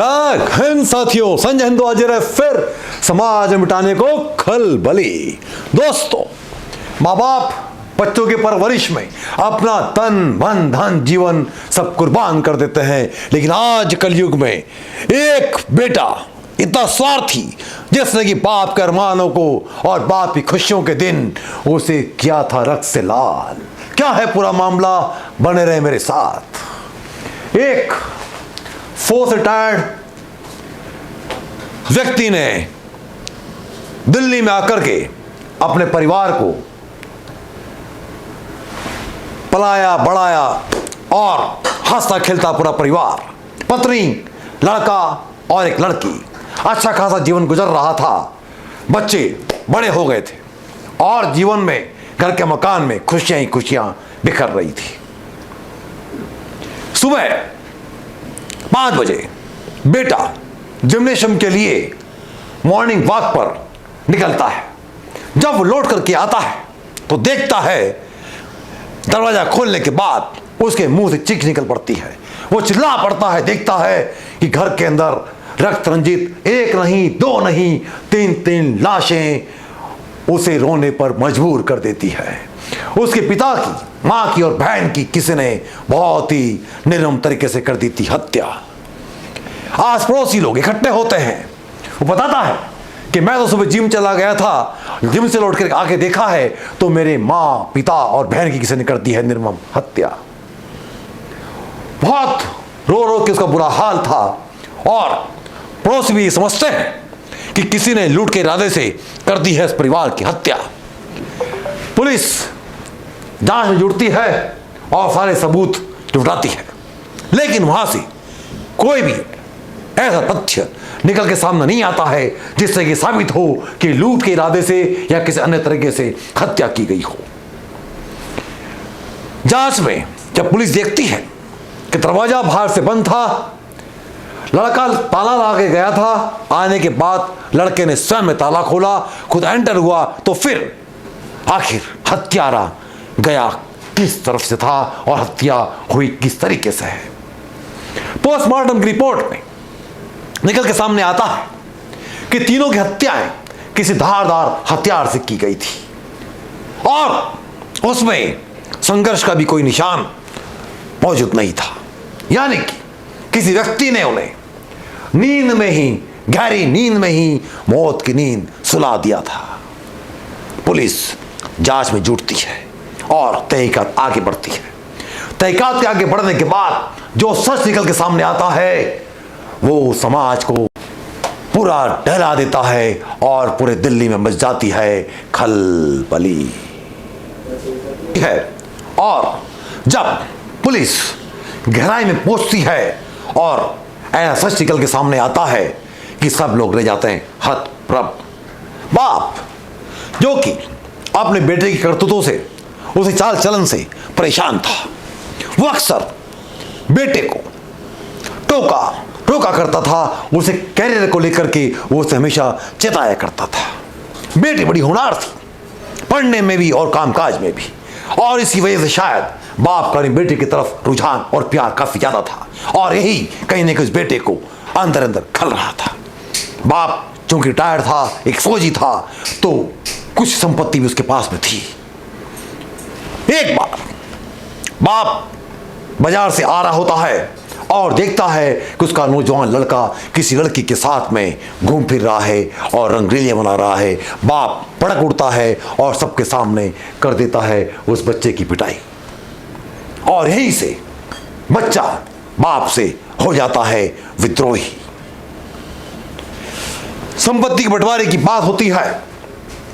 जय हिंद साथियों, संजय हिंदू हाजिर है फिर समाज मिटाने को खलबली। दोस्तों, माँ बाप बच्चों की परवरिश में अपना तन मन धन जीवन सब कुर्बान कर देते हैं, लेकिन आज कलयुग में एक बेटा इतना स्वार्थी जिसने कि बाप के अरमानों को और बाप की खुशियों के दिन उसे किया था रक्त से लाल। क्या है पूरा मामला, बने रहे मेरे साथ। एक फोर्स रिटायर्ड व्यक्ति ने दिल्ली में आकर के अपने परिवार को पलाया बढ़ाया और हंसता खेलता पूरा परिवार, पत्नी, लड़का और एक लड़की, अच्छा खासा जीवन गुजर रहा था। बच्चे बड़े हो गए थे और जीवन में घर के मकान में खुशियां ही खुशियां बिखर रही थी। सुबह 5 बजे बेटा जिम्नेशियम के लिए मॉर्निंग वॉक पर निकलता है। जब वो लौट करके आता है तो देखता है दरवाजा खोलने के बाद उसके मुंह से चीख निकल पड़ती है। वो चिल्ला पड़ता है, देखता है कि घर के अंदर रक्त रंजित एक नहीं, 2 नहीं, 3 लाशें उसे रोने पर मजबूर कर देती है। उसके पिता की, मां की और बहन की किसी ने बहुत ही निर्मम तरीके से कर दी थी हत्या। आस पड़ोसी लोग इकट्ठे होते हैं। वो बताता है कि मैं तो सुबह जिम चला गया था, जिम से लौट कर आके देखा है तो मेरे मां, पिता और बहन की किसी ने कर दी है निर्मम हत्या। बहुत रो रो के उसका बुरा हाल था और पड़ोसी भी समझते हैं कि किसी ने लूट के इरादे से कर दी है इस परिवार की हत्या। पुलिस जांच में जुटती है और सारे सबूत जुटाती है, लेकिन वहां से कोई भी ऐसा तथ्य निकल के सामने नहीं आता है जिससे कि साबित हो कि लूट के इरादे से या किसी अन्य तरीके से हत्या की गई हो। जांच में जब पुलिस देखती है कि दरवाजा बाहर से बंद था, लड़का ताला लगा के गया था, आने के बाद लड़के ने स्वयं में ताला खोला, खुद एंटर हुआ, तो फिर आखिर हत्यारा गया किस तरफ से था और हत्या हुई किस तरीके से है। पोस्टमार्टम की रिपोर्ट में निकल के सामने आता है कि तीनों की हत्याएं किसी धारदार हथियार से की गई थी और उसमें संघर्ष का भी कोई निशान मौजूद नहीं था, यानी कि किसी व्यक्ति ने उन्हें नींद में ही, गहरी नींद में ही मौत की नींद सुला दिया था। पुलिस जांच में जुटती है और तहकीकात आगे बढ़ती है। तहकीकात के आगे बढ़ने के बाद जो सच निकल के सामने आता है वो समाज को पूरा डरा देता है और पूरे दिल्ली में मच जाती है खलबली है। और जब पुलिस गहराई में पहुंचती है और ऐसा सच निकल के सामने आता है कि सब लोग रह जाते हैं हतप्रभ। बाप जो कि अपने बेटे की करतूतों से, उसे चाल चलन से परेशान था, वो अक्सर बेटे को टोका करता था, उसे कैरियर को लेकर के वो उसे हमेशा चेताया करता था। बेटी बड़ी होनहार थी, पढ़ने में भी और कामकाज में भी, और इसी वजह से शायद बाप का बेटे की तरफ रुझान और प्यार काफी ज्यादा था और यही कहीं ना कहीं उस बेटे को अंदर अंदर खल रहा था। बाप चूंकि रिटायर्ड था, एक फौजी था, तो कुछ संपत्ति भी उसके पास में थी। एक बार बाप बाजार से आ रहा होता है और देखता है कि उसका नौजवान लड़का किसी लड़की के साथ में घूम फिर रहा है और रंगरेलियां बना रहा है। बाप भड़क उठता है और सबके सामने कर देता है उस बच्चे की पिटाई और यहीं से बच्चा बाप से हो जाता है विद्रोही। संपत्ति के बंटवारे की बात होती है।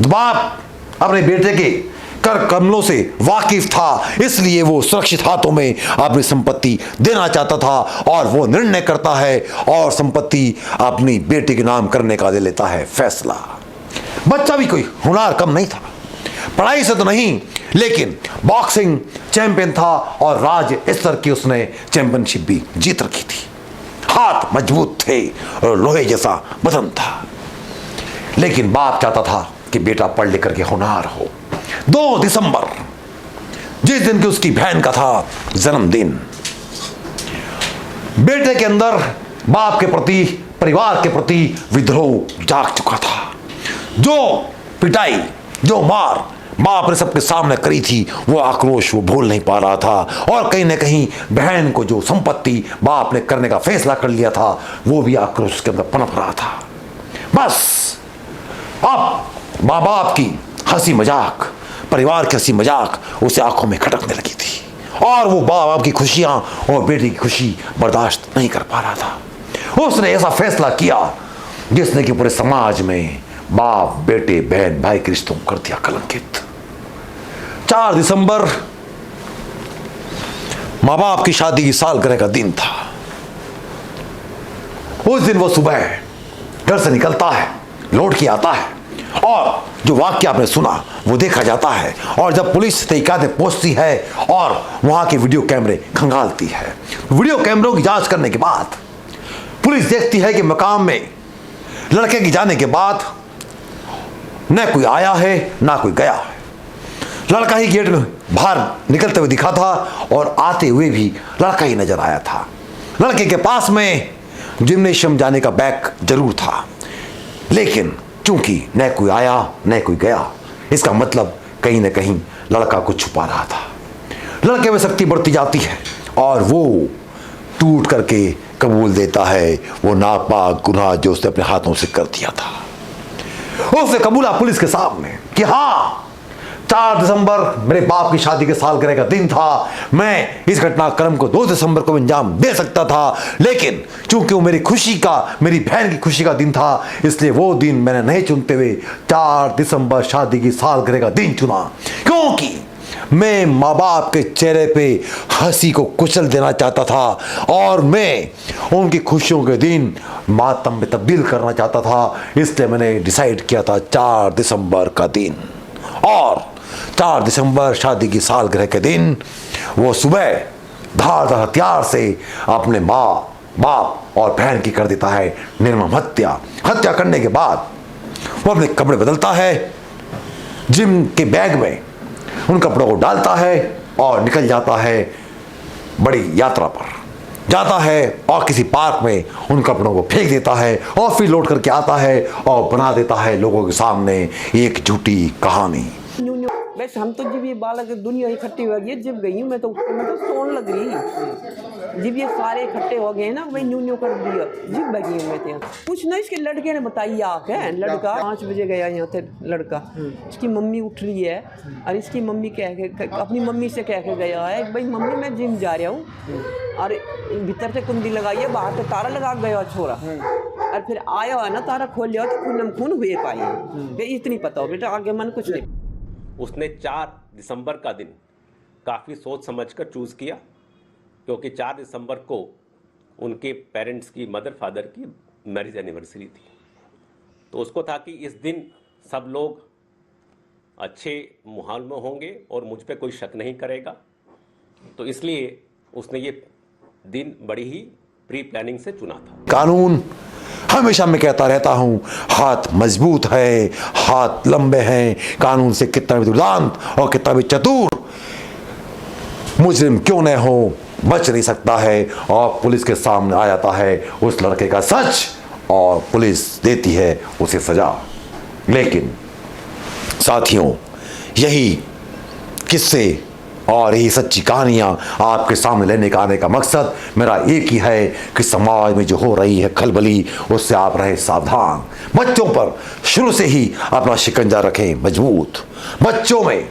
बाप अपने बेटे के कर कमलों से वाकिफ था, इसलिए वो सुरक्षित हाथों में अपनी संपत्ति देना चाहता था और वो निर्णय करता है और संपत्ति अपनी बेटे के नाम करने का ले लेता है फैसला। बच्चा भी कोई होनहार कम नहीं था, पढ़ाई से तो नहीं, लेकिन बॉक्सिंग चैंपियन था और राज्य स्तर की उसने चैंपियनशिप भी जीत रखी थी। हाथ मजबूत थे और लोहे जैसा बदन था, लेकिन बाप चाहता था कि बेटा पढ़ लिख करके होनहार हो। 2 दिसंबर, जिस दिन की उसकी बहन का था जन्मदिन, बेटे के अंदर बाप के प्रति, परिवार के प्रति विद्रोह जाग चुका था। जो पिटाई, जो मार बाप ने सबके सामने करी थी, वो आक्रोश वो भूल नहीं पा रहा था। और कहीं ना कहीं बहन को जो संपत्ति बाप ने करने का फैसला कर लिया था, वो भी आक्रोश के अंदर पनप रहा था। बस अब माँ बाप की हंसी मजाक, परिवार की हंसी मजाक उसे आंखों में खटकने लगी थी, और वो बाप की खुशियां और बेटी की खुशी बर्दाश्त नहीं कर पा रहा था। उसने ऐसा फैसला किया जिसने कि पूरे समाज में बाप बेटे बहन भाई के रिश्तों को कर दिया कलंकित। 4 दिसंबर माँ बाप की शादी की सालगिरह का दिन था। उस दिन वो सुबह घर से निकलता है, लौट के आता है, और जो वाक्य आपने सुना वो देखा जाता है। और जब पुलिस तहकीकात में पहुंचती है और वहां के वीडियो कैमरे खंगालती है, वीडियो कैमरों की जांच करने के बाद पुलिस देखती है कि मकाम में लड़के के जाने के बाद न कोई आया है ना कोई गया है। लड़का ही गेट में बाहर निकलते हुए दिखा था, और आते हुए भी लड़का ही नजर आया था। लड़के के पास में जिम्नेशियम जाने का बैग जरूर था, लेकिन चूंकि न कोई आया न कोई गया, इसका मतलब कहीं ना कहीं लड़का कुछ छुपा रहा था। लड़के में शक्ति बढ़ती जाती है और वो टूट करके कबूल देता है वो नापाक गुनाह जो उसने अपने हाथों से कर दिया था। उसने कबूला पुलिस के सामने कि हाँ, 4 दिसंबर मेरे बाप की शादी के सालगिरह का दिन था। मैं इस घटनाक्रम को 2 दिसंबर को अंजाम दे सकता था, लेकिन चूंकि वो मेरी खुशी का, मेरी बहन की खुशी का दिन था, इसलिए वो दिन मैंने नहीं चुनते हुए 4 दिसंबर शादी की सालगिरह का दिन चुना, क्योंकि मैं माँ बाप के चेहरे पे हंसी को कुचल देना चाहता था और मैं उनकी खुशियों के दिन मातम में तब्दील करना चाहता था। इसलिए मैंने डिसाइड किया था 4 दिसंबर का दिन। और 4 दिसंबर शादी की सालगिरह के दिन वो सुबह धारदार हथियार से अपने माँ बाप और बहन की कर देता है निर्मम हत्या। हत्या करने के बाद वो अपने कपड़े बदलता है, जिम के बैग में उन कपड़ों को डालता है और निकल जाता है, बड़ी यात्रा पर जाता है और किसी पार्क में उन कपड़ों को फेंक देता है और फिर लौट करके आता है और बना देता है लोगों के सामने एक झूठी कहानी। वैसे हम तो जब ये बालक दुनिया इकट्ठी हो गई, जब गई हूँ मैं तो सोन लग रही। जब ये सारे इकट्ठे हो गए ना, वही न्यू कर दिया, जब बगी हूँ मैं थे। कुछ ना इसके लड़के ने बताई आके, लड़का 5 बजे गया यहाँ थे लड़का, इसकी मम्मी उठ रही है और इसकी मम्मी अपनी मम्मी से कह के गया है, भाई मम्मी मैं जिम जा रहा हूँ, और भीतर से कुंडी लगाई है, बाहर से ताला लगा गया छोरा, और फिर आया है ना तारा खोल लिया तो खून हुए पाई। इतनी पता हो बेटा, आगे मन कुछ नहीं। उसने 4 दिसंबर का दिन काफ़ी सोच समझकर चूज़ किया, क्योंकि 4 दिसंबर को उनके पेरेंट्स की, मदर फादर की मैरिज एनिवर्सरी थी। तो उसको था कि इस दिन सब लोग अच्छे माहौल में होंगे और मुझ पे कोई शक नहीं करेगा, तो इसलिए उसने ये दिन बड़ी ही प्री प्लानिंग से चुना था। कानून हमेशा मैं कहता रहता हूं, हाथ मजबूत है, हाथ लंबे हैं। कानून से कितना भी दुर्दांत और कितना भी चतुर मुजरिम क्यों न हो, बच नहीं सकता है। और पुलिस के सामने आ जाता है उस लड़के का सच और पुलिस देती है उसे सजा। लेकिन साथियों, यही किस्से और यही सच्ची कहानियाँ आपके सामने लेने का आने का मकसद मेरा एक ही है कि समाज में जो हो रही है खलबली, उससे आप रहे सावधान। बच्चों पर शुरू से ही अपना शिकंजा रखें मजबूत। बच्चों में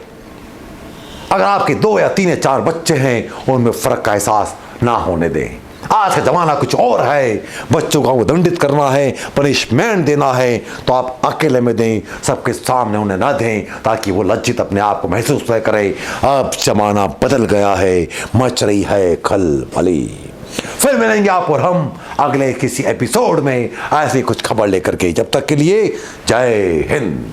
अगर आपके 2 या 3 या 4 बच्चे हैं, उनमें फ़र्क का एहसास ना होने दें। आज का ज़माना कुछ और है, बच्चों को दंडित करना है, पनिशमेंट देना है, तो आप अकेले में दें, सबके सामने उन्हें ना दें, ताकि वो लज्जित अपने आप को महसूस न करे। अब ज़माना बदल गया है, मच रही है खलबली। फिर मिलेंगे आप और हम अगले किसी एपिसोड में ऐसी कुछ खबर लेकर के। जब तक के लिए जय हिंद।